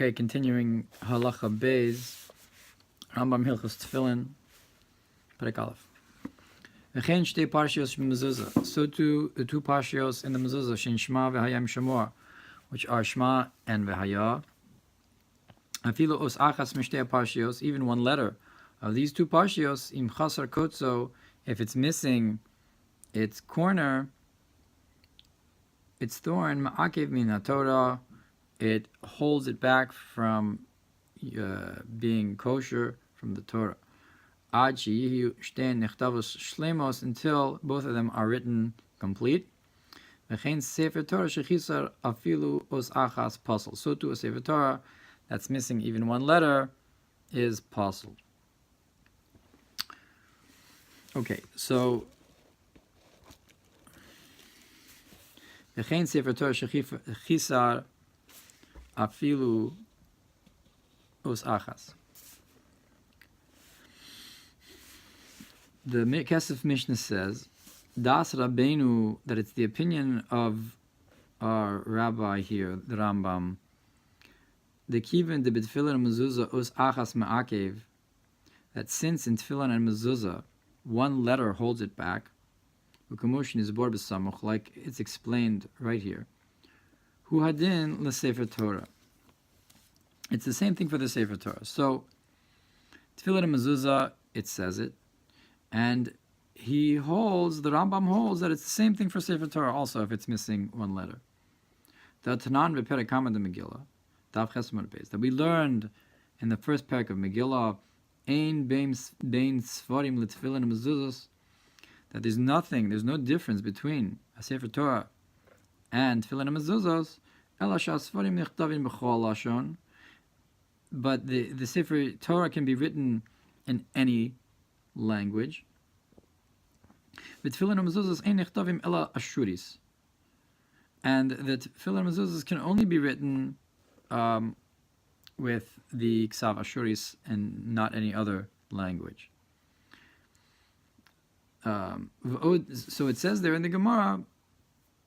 Okay, continuing Halacha Beis, Rambam Hilchos Tefillin, Perek Aleph. V'chein shtei parshios b'mezuzah. So too the two parshios in the mezuzah, Shin Shema v'Hayam Shemor, which are Shema and V'Haya. Afilu os achas mishtei parshios, even one letter of these two parshios, im chasar kotzo, if it's missing its corner, its thorn, ma'akev min Torah, it holds it back from being kosher from the Torah. Ad sheyihu shtein nechtavos shlemos, until both of them are written complete. V'chein sefer Torah shechisar afilu os achas pasal. So too a sefer Torah that's missing even one letter is pasal. Okay, so v'chein sefer Torah shechisar afilu os achas. The Kesef Mishna says, Das Rabbeinu, that it's the opinion of our rabbi here, the Rambam, the Kivin de B'tfilin mezuzah os achas ma'akev, that since in Tefillin and mezuzah one letter holds it back, u'kamushin is bor b'samuch, like it's explained right here, hu hadin l'sefer Torah. It's the same thing for the Sefer Torah. So, Tefillin and mezuzah, it says it, and he holds, the Rambam holds, that it's the same thing for Sefer Torah also if it's missing one letter. The Tanan v'perek Hamad de Megillah, Daf Chesed Beis, that we learned in the first parak of Megillah, Ein bein Sfarim l'Tefillin and mezuzos, that there's no difference between a Sefer Torah and Tefillin and mezuzos, Ela sha'asfarim nichtavim b'chol lashon, but the Sefer Torah can be written in any language. The Tefillin and mezuzos ein nichtavim ela ashuris, and the Tefillin and mezuzos can only be written with the Ksav Ashuris and not any other language. So it says there in the Gemara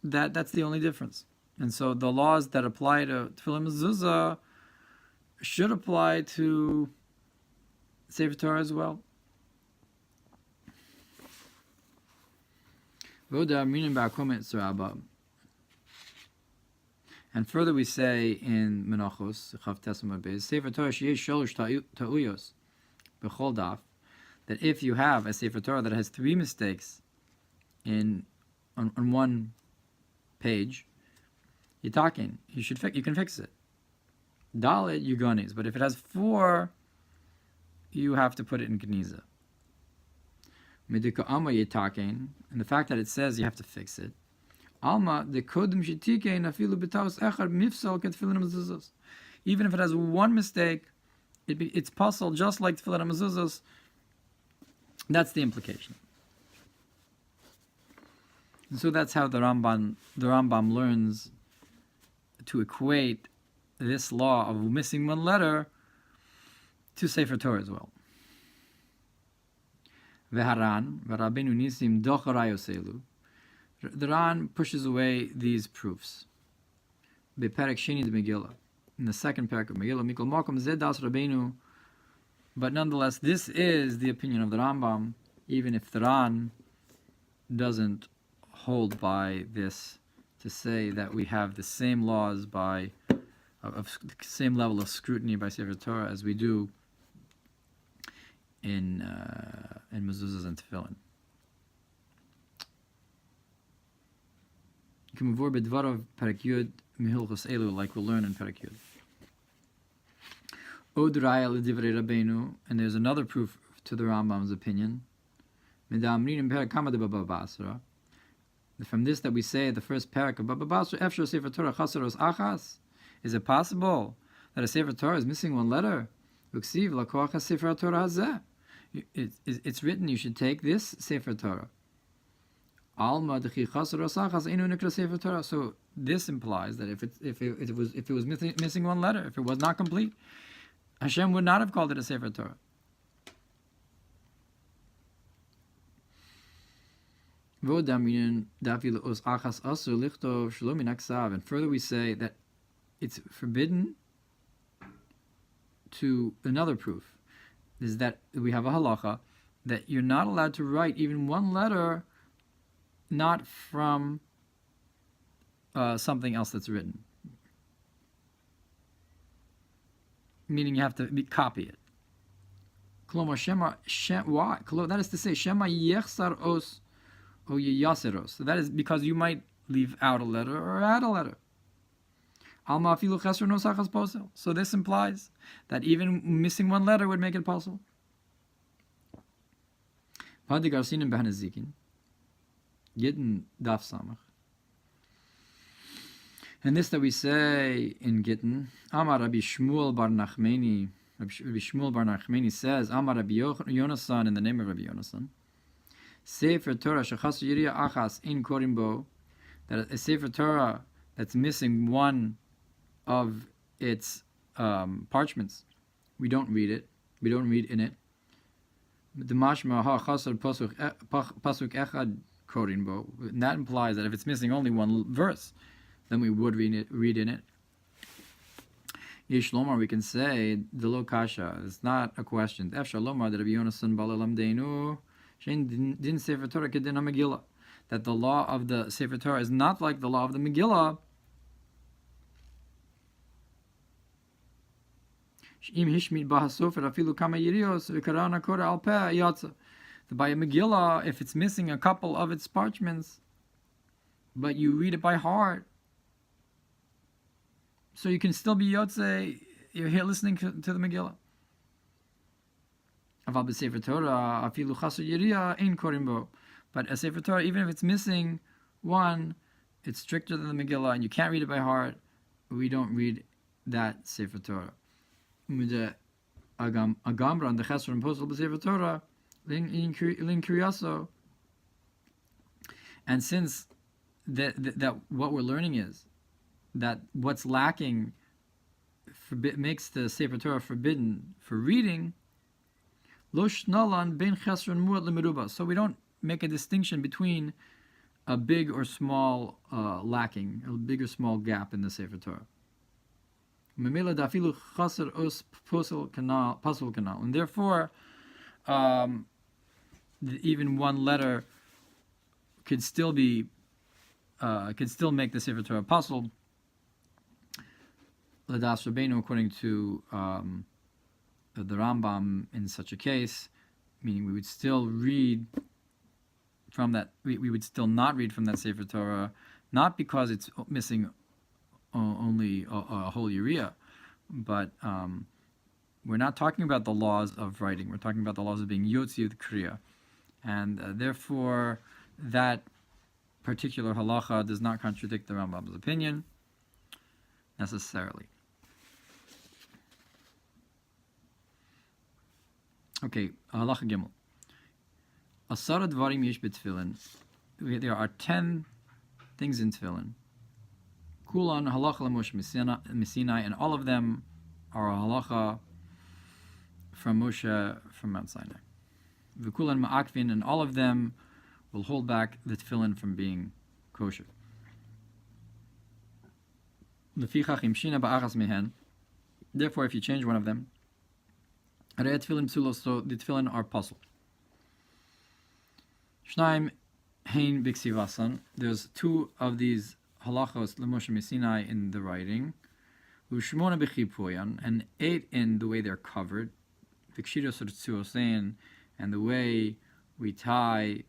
that that's the only difference. And so the laws that apply to Tefillin and mezuzah should apply to Sefer Torah as well. And further we say in Menachos, Sefer Torah sheyesh sholosh ta'uyos b'chol daf, that if you have a Sefer Torah that has 3 mistakes on one page, you can fix it. Dalet yugonis, but if it has 4, you have to put it in Geniza. Medika Alma yitaken, and the fact that it says you have to fix it. Alma the kodem shitikein afilu b'taus echad mifsal ketfilin mezuzos. Even if it has 1 mistake, it's puzzled just like tefillin mezuzos. That's the implication. And so that's how the Rambam learns to equate this law of missing 1 letter to Sefer Torah as well. V'haran v'Rabbeinu nisim doch rayoselu. The Ran pushes away these proofs. Beperek sheni de Megillah, in the second parak of Megillah, mikol makom zed das Rabbeinu. But nonetheless, this is the opinion of the Rambam, even if the Ran doesn't hold by this, to say that we have the same laws of same level of scrutiny by Sefer Torah as we do in mezuzahs and tefillin. Like we'll learn in Perek Yud. And there's another proof to the Rambam's opinion. From this that we say the first parak of Baba Basra, Efshar Sefer Torah Chasaros Achas, is it possible that a Sefer Torah is missing 1 letter? It's written you should take this Sefer Torah. So this implies that if it was missing 1 letter, if it was not complete, Hashem would not have called it a Sefer Torah. And further we say that it's forbidden to another proof, is that we have a halacha that you're not allowed to write even one letter not from something else that's written. Meaning you have to copy it. Why? That is to say, Shema yechsar os o yeyaseros. So that is because you might leave out a letter or add a letter. Alma afilu chesro nosachas posel. So this implies that even missing one letter would make it possible. Padi garsinim b'hanazikin. Gittin daf samach. And this that we say in Gittin, Amar Rabbi Shmuel bar Nachmani. Rabbi Shmuel bar Nachmani says, Amar Rabbi Yonasan, in the name of Rabbi Yonasan, Sefer Torah shechasu yiriya achas in korimbo, that a Sefer Torah that's missing one of its parchments, we don't read it. We don't read in it. Demashma ha chasar pasuk echad korimbo. And that implies that if it's missing only one verse, then we would read in it. Yesh lomar, we can say the lo kasha. It's not a question. Efshar lomar that Rabbi Yonasan balalam deinu shein din Sefer Torah kedin Megillah, that the law of the Sefer Torah is not like the law of the Megillah. Im hishmit bahasofer afilu kama yirios v'karana kora al peh yatsa. By a Megillah, if it's missing a couple of its parchments, but you read it by heart, so you can still be Yotze, you're here listening to the Megillah. But a Sefer Torah, even if it's missing one, it's stricter than the Megillah, and you can't read it by heart. We don't read that Sefer Torah. And since that what we're learning is that what's lacking makes the Sefer Torah forbidden for reading. So we don't make a distinction between a big or small lacking, a big or small gap in the Sefer Torah. And therefore, even one letter could still be could still make the Sefer Torah possible. L'das Rabbeinu, according to the Rambam, in such a case, meaning we would still read from that. We would still not read from that Sefer Torah, not because it's missing only a whole urea, but we're not talking about the laws of writing. We're talking about the laws of being Yotzi with Kriya, and therefore that particular halacha does not contradict the Rambam's opinion necessarily. Okay, halacha gimel. Asara dvarim yesh b'tefillin. There are 10 things in tefillin. Kulan halacha l'Moshe Sinai, and all of them are a halacha from Moshe from Mount Sinai. V'kulan ma'akvin, and all of them will hold back the tefillin from being kosher. Lefichach im shina ba'achas mehen. Therefore, if you change one of them, so the tefillin are puzzled. Shnaim hein b'ksivasan. There's 2 of these halachos l'Moshe Sinai in the writing. U'shmona b'chipuyan, and 8 in the way they're covered. V'kshiros ritzuosein, and the way we tie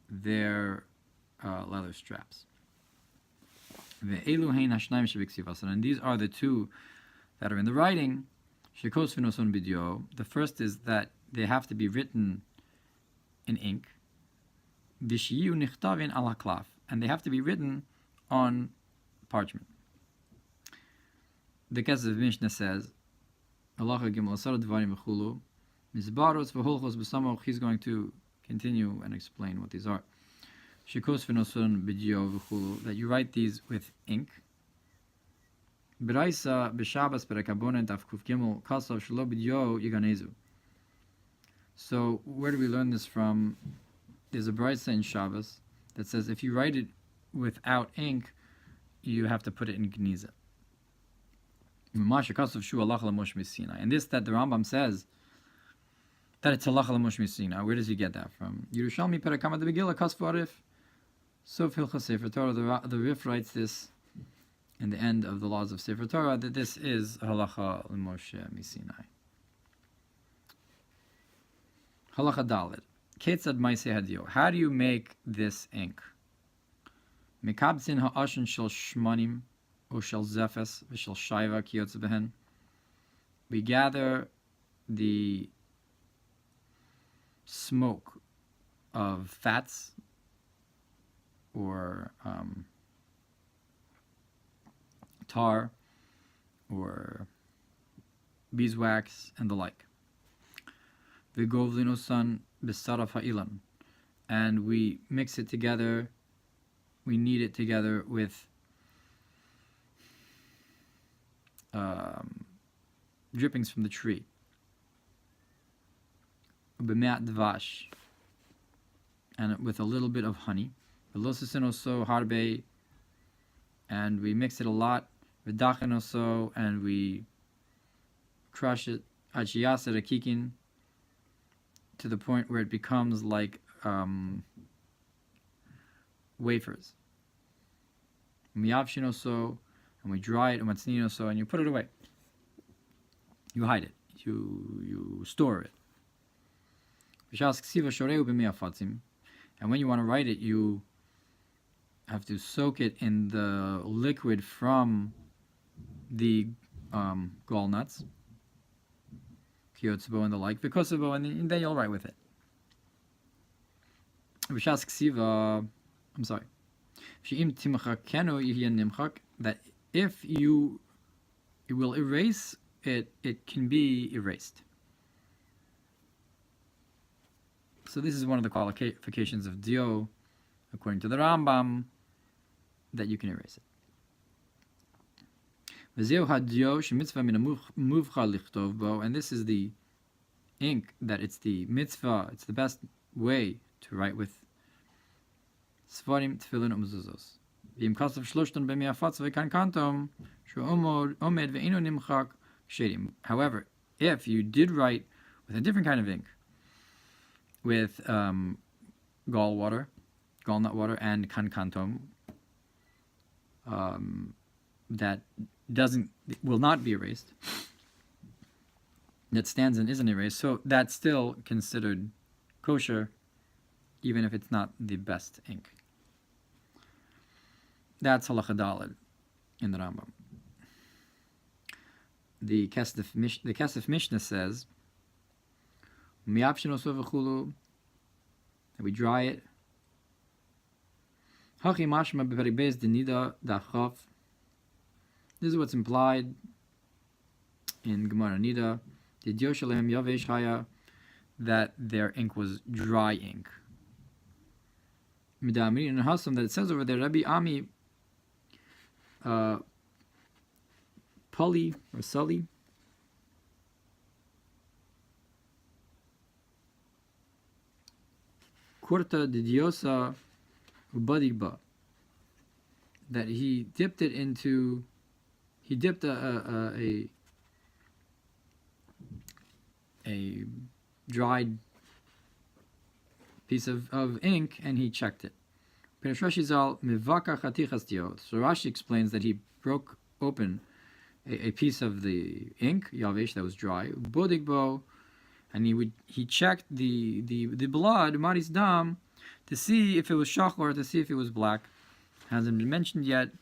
their leather straps. Ve'elu hein hashnaim sheb'ksivasan, and these are the 2 that are in the writing. Shekos v'noson b'dio. The first is that they have to be written in ink. V'shiyu nichtavin al haklaf, and they have to be written on parchment. The Kesef Mishna says, Halacha gimel asar dvarim v'chulu mizbaros v'holchos b'samoch. He's going to continue and explain what these are. Shekos v'noson b'dio v'chulu, that you write these with ink. B'raisa b'shabas b'rekabonen tafkuf gimel kasav shelo b'dio yiganezu. So where do we learn this from? There's a braysa in Shabbos that says if you write it without ink, you have to put it in gniza. And this that the Rambam says that it's halacha l'mosh misina. Where does he get that from? Yerushalmi Perakama the Megillah Kasfu Arif. Sof Hilchas Sefer Torah. The Rif writes this in the end of the laws of Sefer Torah that this is halacha l'mosh misinai. Halacha Dalet. Ketzad Maiseh Hadio. How do you make this ink? Mekabzin ha'ashin shel shmanim o shel zefes v'shel shaiva kiyotze behen. We gather the smoke of fats or tar or beeswax and the like. V'govlinosan b'saraf ha'ilan, and we mix it together. We knead it together with drippings from the tree. B'me'at dvash, and with a little bit of honey. V'losasinoso harbe, and we mix it a lot. V'dachanoso, and we crush it. Achiyasa rakikin, to the point where it becomes like wafers. Miyavshinoso, and we dry it. Umatzninoso, and you put it away. You hide it. You store it. And when you want to write it, you have to soak it in the liquid from the gall nuts, kiyotsubo and the like, v'kosubo, and then you'll write with it. I'm sorry. That if you will erase it, it can be erased. So this is one of the qualifications of dio, according to the Rambam, that you can erase it. And this is the ink that it's the mitzvah, it's the best way to write with. Svarim, tefillin, umzuzos. V'im kasav shloshton b'mi'afatz v'kankantom she'omed ve'ino nimchak shedim. However, if you did write with a different kind of ink, with gall nut water, and kankantom, that will not be erased, that stands and isn't erased, so that's still considered kosher, even if it's not the best ink. That's halacha daled in the Rambam. The Kesef Mishna says, that we dry it. This is what's implied in Gemara Nida, that their ink was dry ink. And Hassam, that it says over there, Rabbi Ami Pali or Sully, Kurta didiosa ubadigba, that he dipped a dried piece of ink and he checked it. So Rashi explains that he broke open a piece of the ink, yavesh, that was dry, bodigbo, and he checked the blood, maris dam, to see if it was shachor, to see if it was black. Hasn't been mentioned yet,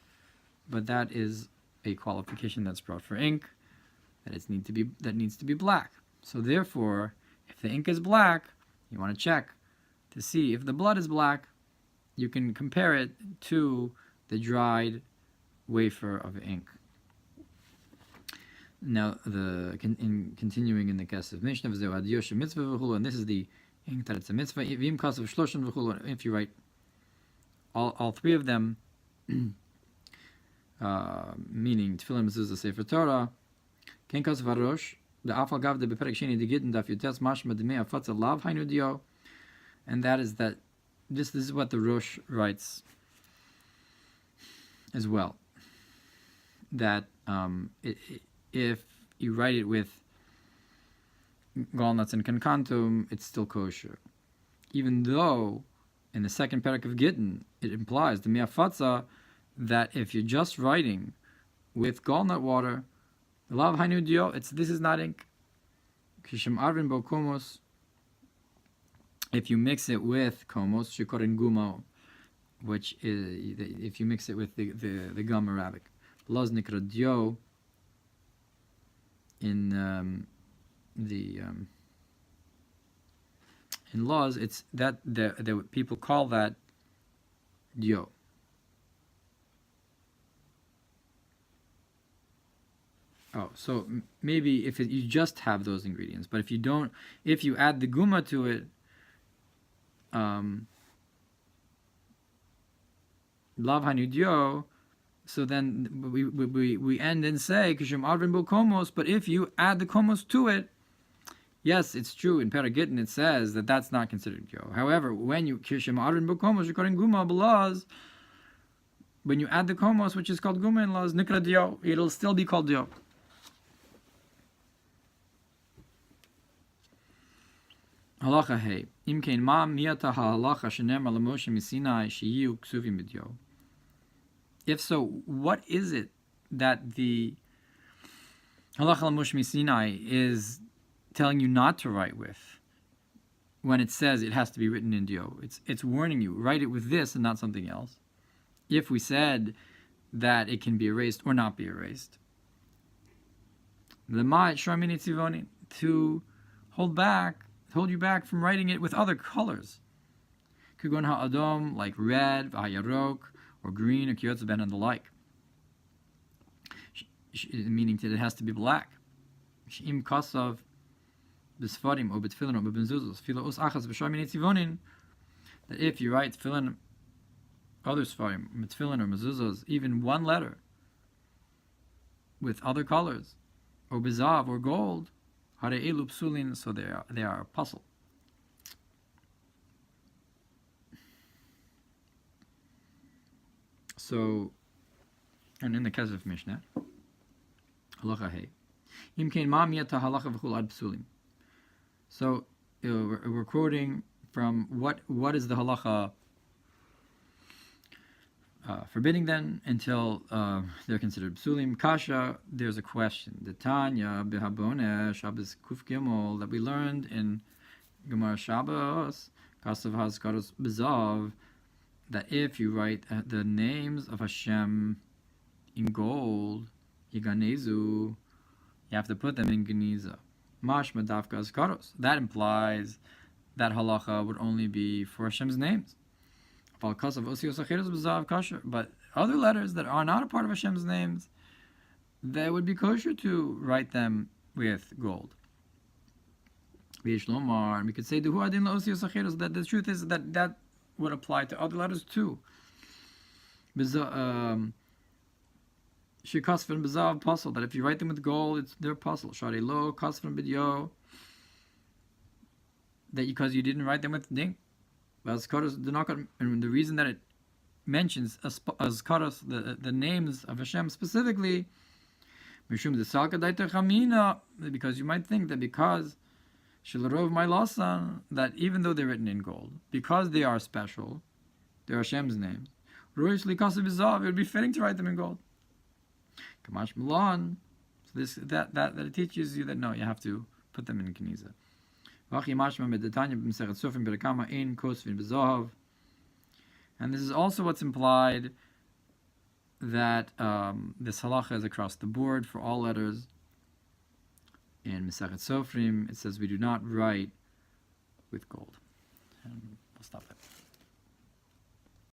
but that is a qualification that's brought for ink, that needs to be black. So therefore, if the ink is black, you want to check to see if the blood is black. You can compare it to the dried wafer of ink. Now, continuing in the Kesef Mishna, and this is the ink that it's a mitzvah. If you write all three of them, meaning Tefillin, Mezuzah, Sefer Torah, Ken Kesef Harosh, the Afal Gav de Beperek Sheni de Gittin Daf Yutes Mashma de Mea Fatza Lav Hainu Dio, and that is that. This is what the Rosh writes as well. That if you write it with gallnuts and kankantum, it's still kosher. Even though in the second parak of Gittin, it implies the miafatza that if you're just writing with gallnut water, lav hainu dio, this is not ink. Kishim arvin bo komos. If you mix it with komos, shikorin gumo, which is if you mix it with the gum Arabic, laz nikra dio. In laws, it's that the people call that dio. Oh, so maybe if you just have those ingredients, but if you don't, if you add the guma to it, lav hanu dio. So then we end and say kishum arvin bo komos. But if you add the komos to it, yes, it's true. In Paragittin it says that that's not considered dio. However, when you kishum arvin bo komos, you're calling guma belaz. When you add the komos, which is called guma in laws, nikra dio, it'll still be called dio. Halacha hey imkein ma miyata halacha shenemar lemoshe misinai sheyu ksuvim b'dio. If so, what is it that the halacha lemoshe misinai is telling you not to write with when it says it has to be written in dio? It's warning you, write it with this and not something else. If we said that it can be erased or not be erased, the ma'at shramini tzivoni, to hold you back from writing it with other colors. Kugon ha'adom, like red, v'hayarok, or green, or kiyotz ben, and the like. Meaning that it has to be black. She'im kasav b'sfarim, or b'tfilin, or b'benzuzos, fila us achas b'shramini tzivonin, that if you write tefillin, other sfarim, tefillin or mezuzos, even one letter with other colors, or bezav or gold, hare elu psulin, so they are a puzzle. So, and in the Kesef Mishna, halacha hey, imkein ma miyata halacha v'chul ad psulim. So we're quoting from what is the halacha forbidding then until they're considered psulim. Kasha, there's a question. The Tanya behabone Shabbos kuf gimel that we learned in Gemara Shabbos kasav hazkaros bezav, that if you write the names of Hashem in gold, yiganezu, you have to put them in geniza. Mashma dafka hazkaros. That implies that halacha would only be for Hashem's names. But other letters that are not a part of Hashem's names, they would be kosher to write them with gold. And we could say that the truth is that would apply to other letters too. That if you write them with gold, they're puzzle. That because you didn't write them with ding. And the reason that it mentions azkaros, the names of Hashem specifically, because you might think that because Shilarov my lasan, that even though they're written in gold, because they are special, they're Hashem's names, it would be fitting to write them in gold. Kamash Milan, so that it teaches you that no, you have to put them in Keniza. And this is also what's implied, that this halacha is across the board for all letters. In Mesechet Sofrim, it says we do not write with gold. And we'll stop it.